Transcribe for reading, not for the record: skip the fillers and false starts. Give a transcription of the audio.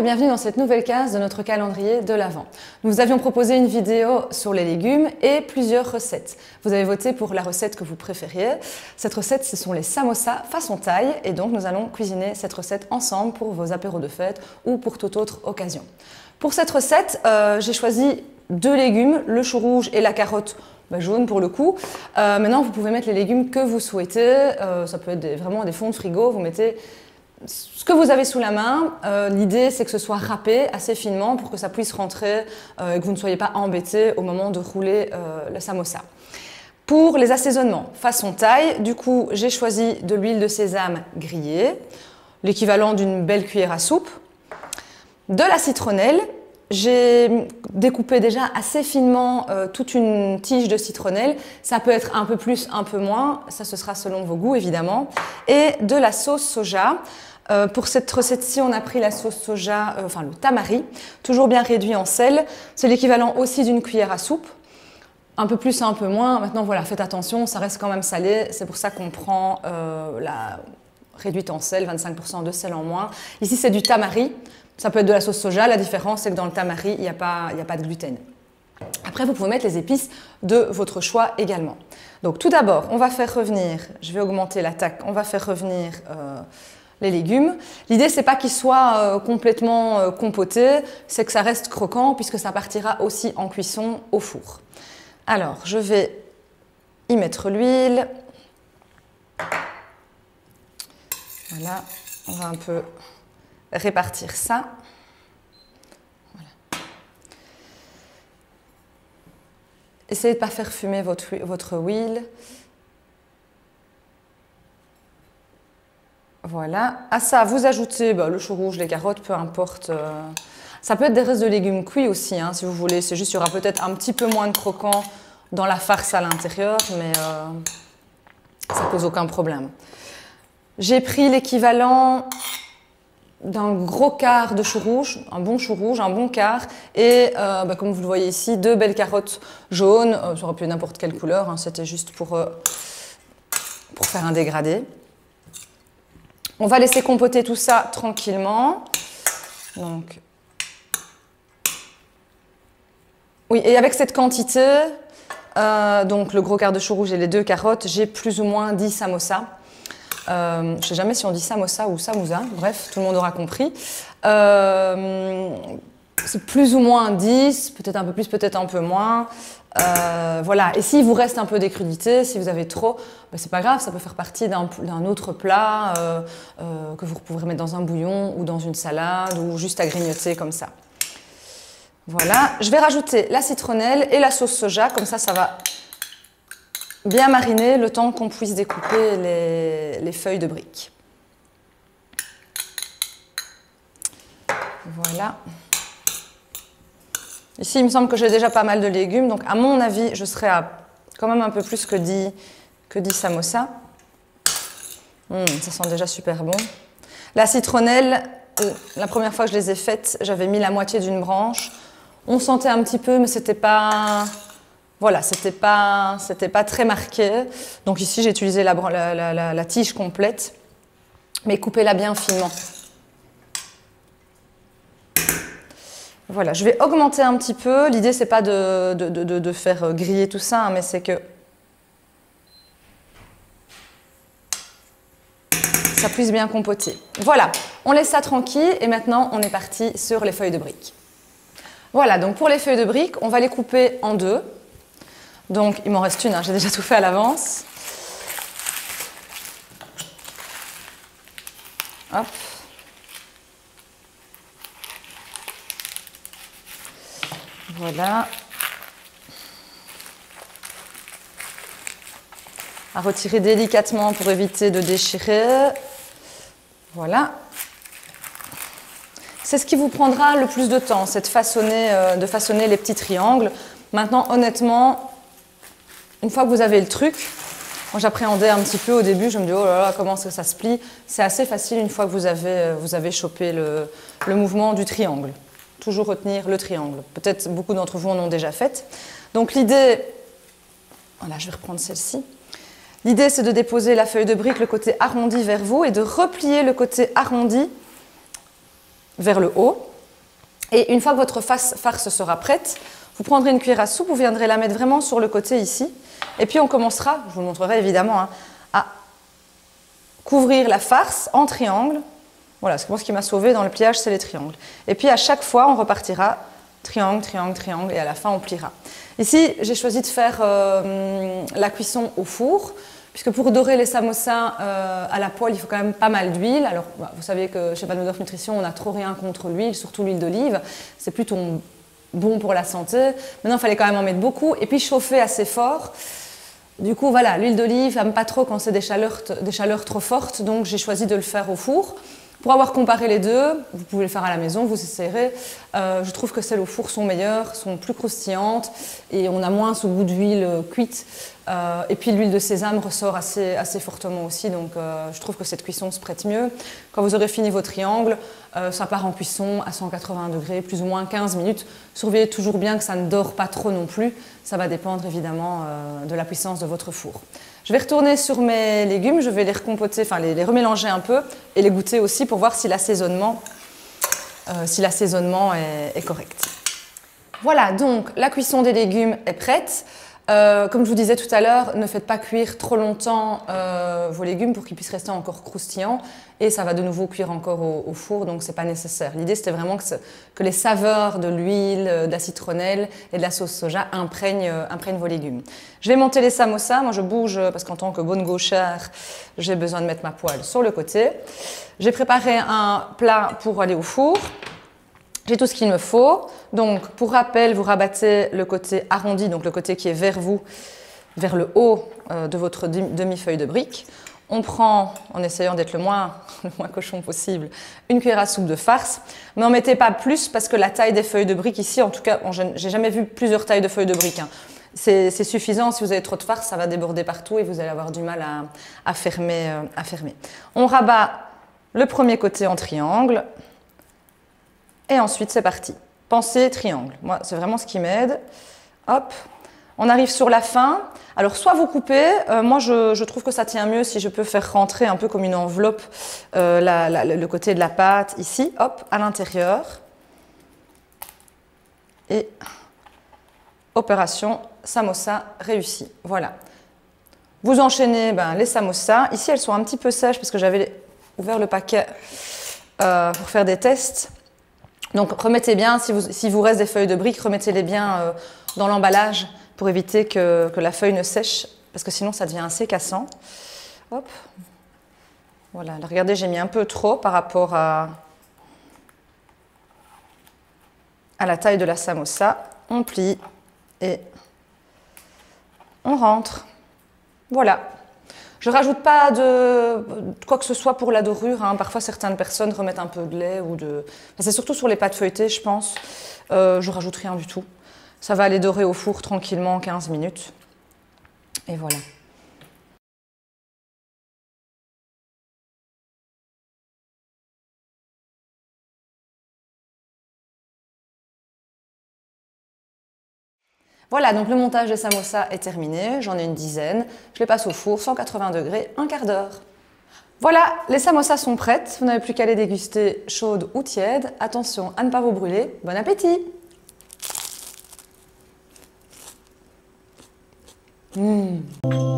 bienvenue dans cette nouvelle case de notre calendrier de l'Avent. Nous vous avions proposé une vidéo sur les légumes et plusieurs recettes. Vous avez voté pour la recette que vous préfériez. Cette recette, ce sont les samosas façon thaï et donc nous allons cuisiner cette recette ensemble pour vos apéros de fête ou pour toute autre occasion. Pour cette recette, j'ai choisi deux légumes, le chou rouge et la carotte jaune pour le coup. Maintenant, vous pouvez mettre les légumes que vous souhaitez. Ça peut être vraiment des fonds de frigo. Vous mettez ce que vous avez sous la main. L'idée, c'est que ce soit râpé assez finement pour que ça puisse rentrer et que vous ne soyez pas embêté au moment de rouler le samosa. Pour les assaisonnements façon thaï, du coup, j'ai choisi de l'huile de sésame grillée, l'équivalent d'une belle cuillère à soupe, de la citronnelle. J'ai découpé déjà assez finement toute une tige de citronnelle. Ça peut être un peu plus, un peu moins. Ça, ce sera selon vos goûts, évidemment. Et de la sauce soja. Pour cette recette-ci, on a pris la sauce soja, le tamari, toujours bien réduit en sel. C'est l'équivalent aussi d'une cuillère à soupe. Un peu plus, un peu moins. Maintenant, voilà, faites attention, ça reste quand même salé. C'est pour ça qu'on prend la réduite en sel, 25% de sel en moins. Ici, c'est du tamari. Ça peut être de la sauce soja, la différence c'est que dans le tamari, il n'y a pas de gluten. Après, vous pouvez mettre les épices de votre choix également. Donc tout d'abord, on va faire revenir, je vais augmenter l'attaque, on va faire revenir les légumes. L'idée, c'est pas qu'ils soient complètement compotés, c'est que ça reste croquant puisque ça partira aussi en cuisson au four. Alors, je vais y mettre l'huile. Voilà, on va un peu répartir ça. Voilà. Essayez de ne pas faire fumer votre huile. Voilà. À ça, vous ajoutez le chou rouge, les carottes, peu importe. Ça peut être des restes de légumes cuits aussi, hein, si vous voulez. C'est juste qu'il y aura peut-être un petit peu moins de croquant dans la farce à l'intérieur, mais ça ne pose aucun problème. J'ai pris l'équivalent d'un gros quart de chou rouge, un bon quart, et comme vous le voyez ici, deux belles carottes jaunes, ça aurait pu être n'importe quelle couleur, hein, c'était juste pour faire un dégradé. On va laisser compoter tout ça tranquillement. Donc, oui, et avec cette quantité, donc le gros quart de chou rouge et les deux carottes, j'ai plus ou moins 10 samosas. Je ne sais jamais si on dit samosa ou samousa, bref, tout le monde aura compris. C'est plus ou moins 10, peut-être un peu plus, peut-être un peu moins. Voilà, et s'il vous reste un peu des crudités, si vous avez trop, c'est pas grave, ça peut faire partie d'un autre plat que vous pourrez mettre dans un bouillon ou dans une salade ou juste à grignoter comme ça. Voilà, je vais rajouter la citronnelle et la sauce soja, comme ça, ça va bien mariner le temps qu'on puisse découper les feuilles de briques. Voilà. Ici, il me semble que j'ai déjà pas mal de légumes, donc à mon avis, je serai à quand même un peu plus que 10 samosas. Ça sent déjà super bon. La citronnelle, la première fois que je les ai faites, j'avais mis la moitié d'une branche. On sentait un petit peu, mais c'était pas... Voilà, c'était pas très marqué. Donc ici, j'ai utilisé la tige complète, mais coupez-la bien finement. Voilà, je vais augmenter un petit peu. L'idée, c'est pas de faire griller tout ça, hein, mais c'est que ça puisse bien compoter. Voilà, on laisse ça tranquille et maintenant, on est parti sur les feuilles de briques. Voilà, donc pour les feuilles de briques, on va les couper en deux. Donc, il m'en reste une, hein, j'ai déjà tout fait à l'avance. Hop. Voilà. À retirer délicatement pour éviter de déchirer. Voilà. C'est ce qui vous prendra le plus de temps, c'est de façonner les petits triangles. Maintenant, honnêtement, une fois que vous avez le truc, moi j'appréhendais un petit peu au début, je me dis oh là là, comment ça se plie. C'est assez facile une fois que vous avez chopé le mouvement du triangle. Toujours retenir le triangle. Peut-être beaucoup d'entre vous en ont déjà fait. Donc l'idée, voilà, je vais reprendre celle-ci. L'idée c'est de déposer la feuille de brique, le côté arrondi vers vous et de replier le côté arrondi vers le haut. Et une fois que votre farce sera prête, vous prendrez une cuillère à soupe, vous viendrez la mettre vraiment sur le côté ici. Et puis on commencera, je vous le montrerai évidemment, hein, à couvrir la farce en triangle. Voilà, ce qui m'a sauvé dans le pliage, c'est les triangles. Et puis à chaque fois, on repartira triangle, triangle, triangle, et à la fin, on pliera. Ici, j'ai choisi de faire la cuisson au four, puisque pour dorer les samosas à la poêle, il faut quand même pas mal d'huile. Alors, vous savez que chez Badmudorf Nutrition, on n'a trop rien contre l'huile, surtout l'huile d'olive. C'est plutôt bon pour la santé. Maintenant, il fallait quand même en mettre beaucoup, et puis chauffer assez fort. Du coup, voilà, l'huile d'olive, j'aime pas trop quand c'est des chaleurs trop fortes, donc j'ai choisi de le faire au four. Pour avoir comparé les deux, vous pouvez le faire à la maison, vous essayerez. Je trouve que celles au four sont meilleures, sont plus croustillantes et on a moins ce goût d'huile cuite. Et puis l'huile de sésame ressort assez fortement aussi, donc je trouve que cette cuisson se prête mieux. Quand vous aurez fini vos triangles, ça part en cuisson à 180 degrés, plus ou moins 15 minutes. Surveillez toujours bien que ça ne dore pas trop non plus. Ça va dépendre évidemment de la puissance de votre four. Je vais retourner sur mes légumes, je vais les recompoter, enfin les remélanger un peu et les goûter aussi pour voir si l'assaisonnement est correct. Voilà, donc la cuisson des légumes est prête. Comme je vous disais tout à l'heure, ne faites pas cuire trop longtemps vos légumes pour qu'ils puissent rester encore croustillants et ça va de nouveau cuire encore au four, donc c'est pas nécessaire. L'idée c'était vraiment que les saveurs de l'huile, de la citronnelle et de la sauce soja imprègnent vos légumes. Je vais monter les samosas, moi je bouge parce qu'en tant que bonne gauchère, j'ai besoin de mettre ma poêle sur le côté. J'ai préparé un plat pour aller au four. J'ai tout ce qu'il me faut. Donc, pour rappel, vous rabattez le côté arrondi, donc le côté qui est vers vous, vers le haut de votre demi-feuille de brique. On prend, en essayant d'être le moins cochon possible, une cuillère à soupe de farce. Mais n'en mettez pas plus parce que la taille des feuilles de brique ici, en tout cas, j'ai jamais vu plusieurs tailles de feuilles de brique. Hein. C'est suffisant. Si vous avez trop de farce, ça va déborder partout et vous allez avoir du mal à fermer. On rabat le premier côté en triangle. Et ensuite, c'est parti. Pensez triangle. Moi, c'est vraiment ce qui m'aide. Hop. On arrive sur la fin. Alors, soit vous coupez. Moi, je trouve que ça tient mieux si je peux faire rentrer un peu comme une enveloppe le côté de la pâte ici. Hop, à l'intérieur. Et opération samosa réussie. Voilà. Vous enchaînez les samosas. Ici, elles sont un petit peu sèches parce que j'avais ouvert le paquet pour faire des tests. Donc remettez bien, si vous reste des feuilles de briques, remettez-les bien dans l'emballage pour éviter que la feuille ne sèche, parce que sinon ça devient assez cassant. Hop. Voilà, là, regardez, j'ai mis un peu trop par rapport à la taille de la samosa. On plie et on rentre. Voilà. Je ne rajoute pas de quoi que ce soit pour la dorure. Hein. Parfois, certaines personnes remettent un peu de lait ou de... Enfin, c'est surtout sur les pâtes feuilletées, je pense. Je ne rajoute rien du tout. Ça va aller dorer au four tranquillement 15 minutes. Et voilà. Voilà, donc le montage des samosas est terminé. J'en ai une dizaine. Je les passe au four, 180 degrés, un quart d'heure. Voilà, les samosas sont prêtes. Vous n'avez plus qu'à les déguster chaudes ou tièdes. Attention à ne pas vous brûler. Bon appétit! Mmh.